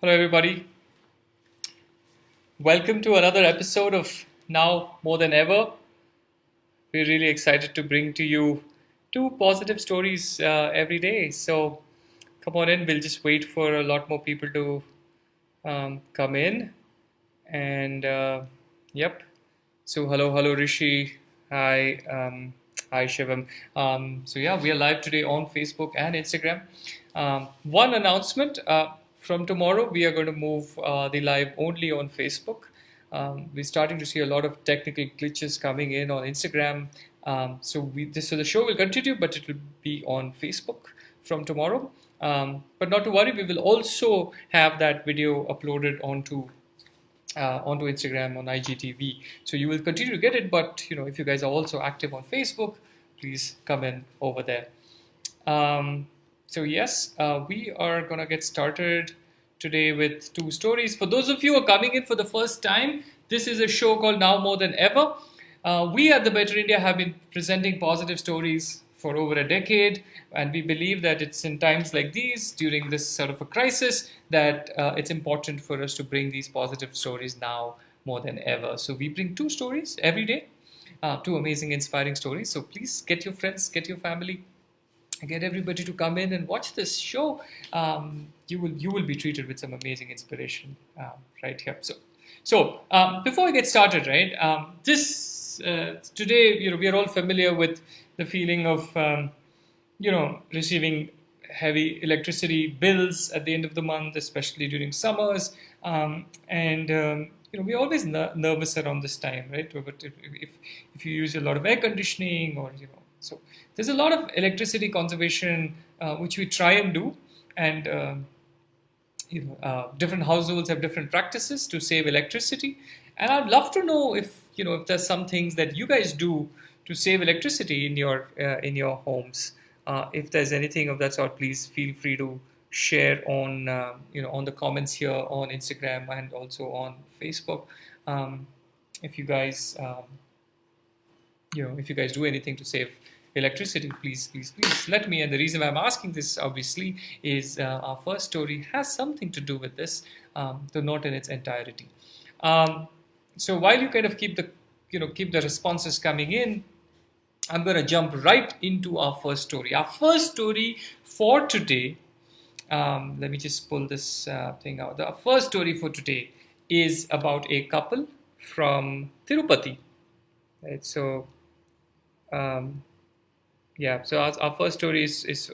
Hello, everybody. Welcome to another episode of Now More Than Ever. We're really excited to bring to you two positive stories every day. So come on in. We'll just wait for a lot more people to come in. And yep. So hello, Rishi. Hi, Shivam. So yeah, we are live today on Facebook and Instagram. One announcement: from tomorrow, we are going to move the live only on Facebook. We're starting to see a lot of technical glitches coming in on Instagram. So the show will continue, but it will be on Facebook from tomorrow. But not to worry, we will also have that video uploaded onto Instagram on IGTV. So you will continue to get it, but if you guys are also active on Facebook, please come in over there. So yes, we are gonna get started today with two stories. For those of you who are coming in for the first time, this is a show called Now More Than Ever. We at the Better India have been presenting positive stories for over a decade, and we believe that it's in times like these, during this sort of a crisis, that it's important for us to bring these positive stories now more than ever. So we bring two stories every day, two amazing, inspiring stories. So please get your friends, get your family, get everybody to come in and watch this show. You will be treated with some amazing inspiration right here. So before we get started, right? This today, we are all familiar with the feeling of receiving heavy electricity bills at the end of the month, especially during summers, and we're always nervous around this time, right? But if you use a lot of air conditioning, or so there's a lot of electricity conservation which we try and do, and different households have different practices to save electricity. And I'd love to know if there's some things that you guys do to save electricity in your homes. If there's anything of that sort, please feel free to share on the comments here on Instagram and also on Facebook. If you guys if you guys do anything to save electricity, please let me. And the reason why I'm asking this, obviously, is our first story has something to do with this, though not in its entirety. So while you kind of keep the responses coming in, I'm going to jump right into our first story. Our first story for today, let me just pull this thing out. The first story for today is about a couple from Tirupati. Right? So, so our first story is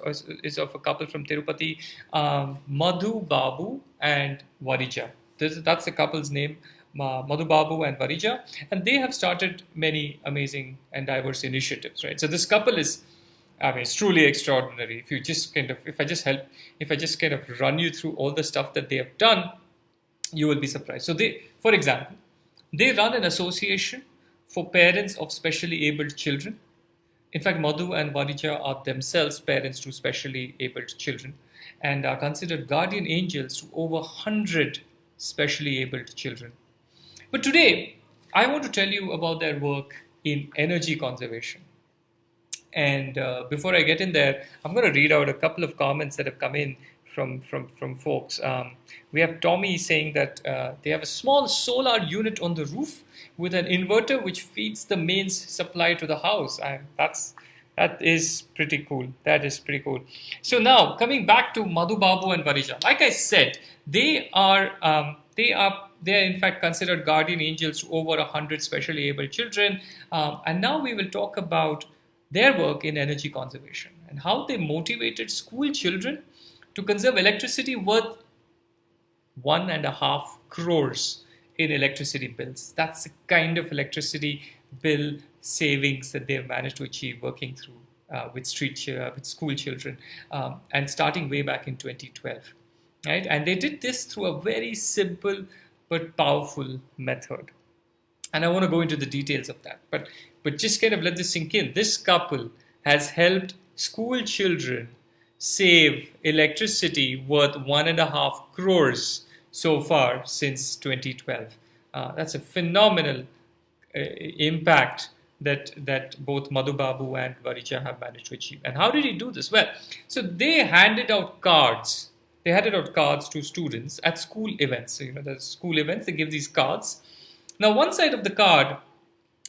of a couple from Tirupati, Madhu Babu and Varija. That's the couple's name. Madhu Babu and Varija, and they have started many amazing and diverse initiatives, right? So this couple it's truly extraordinary. If I just kind of run you through all the stuff that they have done, you will be surprised. So for example, they run an association for parents of specially abled children. In fact, Madhu and Varija are themselves parents to specially abled children, and are considered guardian angels to over 100 specially abled children. But today, I want to tell you about their work in energy conservation. And before I get in there, I'm going to read out a couple of comments that have come in from folks. We have Tommy saying that they have a small solar unit on the roof with an inverter which feeds the mains supply to the house. That is pretty cool. That is pretty cool. So now, coming back to Madhu Babu and Varija, like I said, they are in fact considered guardian angels to over 100 specially able children. And now we will talk about their work in energy conservation and how they motivated school children to conserve electricity worth 1.5 crores in electricity bills. That's the kind of electricity bill savings that they've managed to achieve working through with school children, and starting way back in 2012. Right? And they did this through a very simple but powerful method. And I want to go into the details of that. But just kind of let this sink in. This couple has helped school children save electricity worth 1.5 crores so far since 2012. That's a phenomenal impact that both Madhu Babu and Varija have managed to achieve. And how did he do this? Well, so they handed out cards they handed out cards to students at school events. So, the school events, they give these cards. Now, one side of the card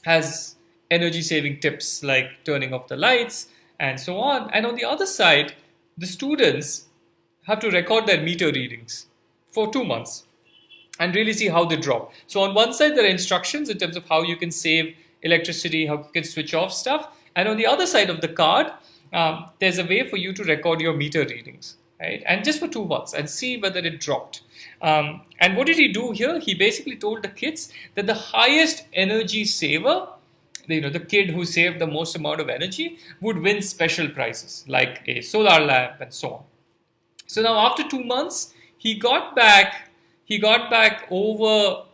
has energy saving tips like turning off the lights and so on. And on the other side, the students have to record their meter readings for 2 months and really see how they drop. So on one side, there are instructions in terms of how you can save electricity, how you can switch off stuff. And on the other side of the card, there's a way for you to record your meter readings, right? And just for 2 months and see whether it dropped. And what did he do here? He basically told the kids that the highest energy saver, the kid who saved the most amount of energy, would win special prizes like a solar lamp and so on. So now after 2 months, he got back over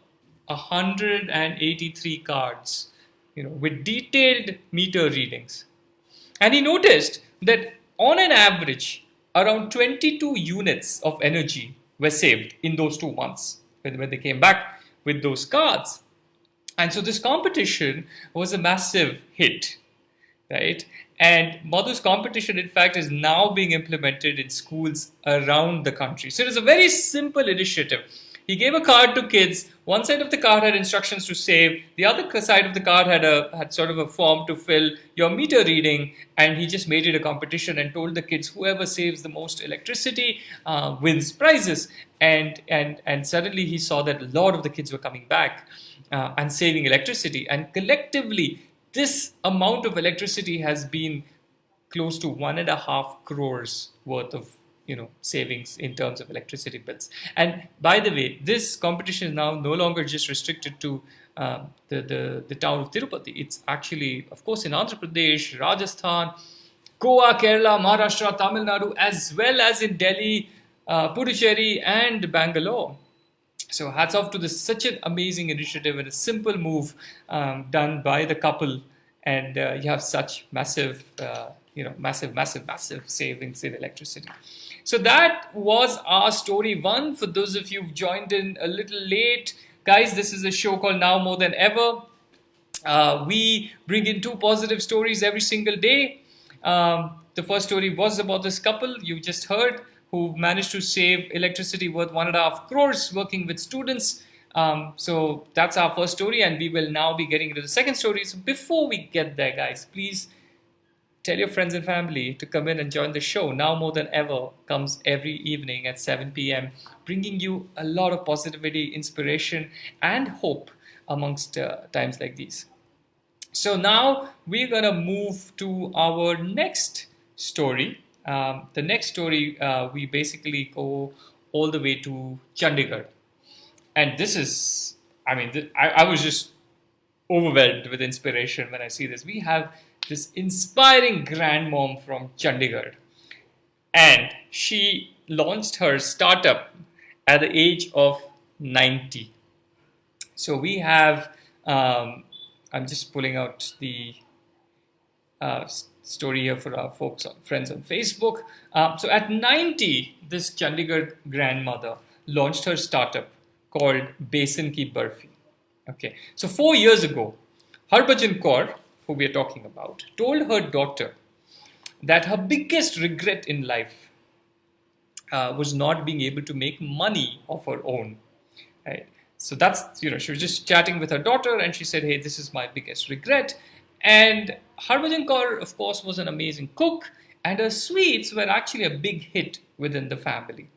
183 cards, with detailed meter readings. And he noticed that on an average, around 22 units of energy were saved in those 2 months when they came back with those cards. And so this competition was a massive hit, right? And Madhu's competition, in fact, is now being implemented in schools around the country. So it is a very simple initiative. He gave a card to kids. One side of the card had instructions to save. The other side of the card had sort of a form to fill your meter reading. And he just made it a competition and told the kids whoever saves the most electricity wins prizes. And suddenly he saw that a lot of the kids were coming back and saving electricity. And collectively, this amount of electricity has been close to 1.5 crores worth of savings in terms of electricity bills. And by the way, this competition is now no longer just restricted to the town of Tirupati. It's actually, of course, in Andhra Pradesh, Rajasthan, Goa, Kerala, Maharashtra, Tamil Nadu, as well as in Delhi, Puducherry, and Bangalore. So hats off to this, such an amazing initiative and a simple move done by the couple, and you have such massive savings in electricity. So that was our story one. For those of you who've joined in a little late, guys, this is a show called Now More Than Ever. We bring in 2 positive stories every single day. The first story was about this couple you just heard, who managed to save electricity worth 1.5 crores working with students. So that's our first story, and we will now be getting into the second story. So before we get there, guys, please tell your friends and family to come in and join the show. Now More Than Ever comes every evening at 7 p.m., bringing you a lot of positivity, inspiration, and hope amongst times like these. So now we're going to move to our next story. The next story, we basically go all the way to Chandigarh. And this is, I was just overwhelmed with inspiration when I see this. We have this inspiring grandmom from Chandigarh. And she launched her startup at the age of 90. So we have, I'm just pulling out the story here for our friends on Facebook. So at 90, this Chandigarh grandmother launched her startup called Besan Ki Barfi. Okay, so 4 years ago, Harbhajan Kaur, who we are talking about, told her daughter that her biggest regret in life was not being able to make money of her own. Right? So that's, she was just chatting with her daughter and she said, hey, this is my biggest regret. And Harbhajan Kaur, of course, was an amazing cook, and her sweets were actually a big hit within the family.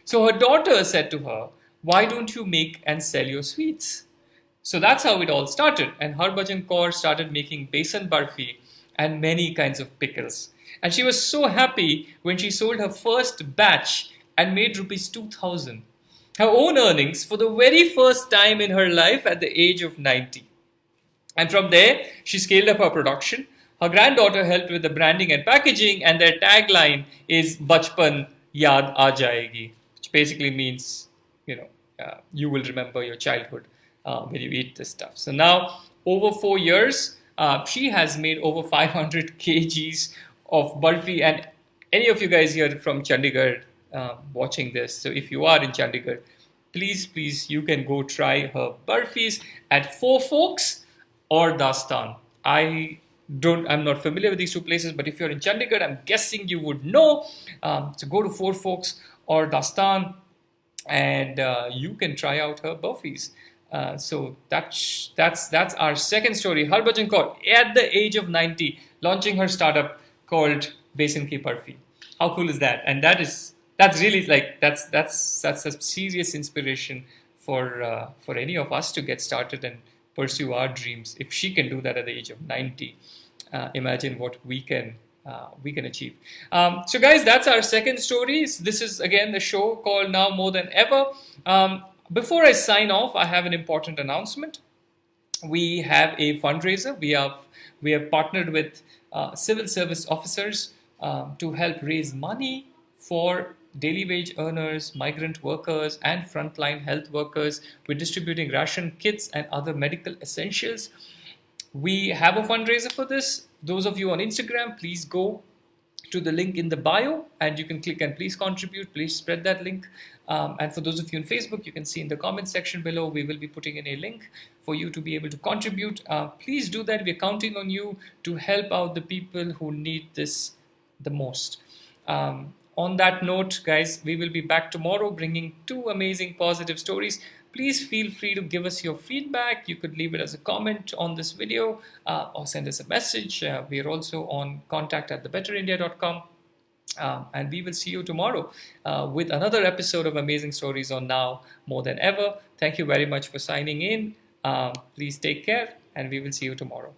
So her daughter said to her, why don't you make and sell your sweets? So that's how it all started. And Harbhajan Kaur started making besan barfi and many kinds of pickles. And she was so happy when she sold her first batch and made rupees 2,000. Her own earnings for the very first time in her life at the age of 90. And from there, she scaled up her production. Her granddaughter helped with the branding and packaging, and their tagline is Bachpan Yaad Aa Jayegi, which basically means, you will remember your childhood when you eat this stuff. So now, over 4 years, she has made over 500 kgs of barfi. And any of you guys here from Chandigarh watching this, so if you are in Chandigarh, please, you can go try her barfis at Four Forks or Dastan. I'm not familiar with these two places, but if you're in Chandigarh, I'm guessing you would know. So go to Four Forks or Dastan, and you can try out her burfis. So that's our second story. Harbhajan Kaur, at the age of 90, launching her startup called Besan Ki Barfi. How cool is that? And that's really like that's a serious inspiration for any of us to get started and pursue our dreams. If she can do that at the age of 90, imagine what we can achieve. So, guys, that's our second stories. This is again the show called Now More Than Ever. Before I sign off, I have an important announcement. We have a fundraiser. We have partnered with civil service officers to help raise money for daily wage earners, migrant workers, and frontline health workers. We're distributing ration kits and other medical essentials. We have a fundraiser for this. Those of you on Instagram, please go to the link in the bio and you can click and please contribute. Please spread that link. And for those of you on Facebook, you can see in the comment section below, we will be putting in a link for you to be able to contribute. Please do that. We're counting on you to help out the people who need this the most. On that note, guys, we will be back tomorrow bringing two amazing positive stories. Please feel free to give us your feedback. You could leave it as a comment on this video or send us a message. We are also on contact@thebetterindia.com. And we will see you tomorrow with another episode of Amazing Stories on Now More Than Ever. Thank you very much for signing in. Please take care, and we will see you tomorrow.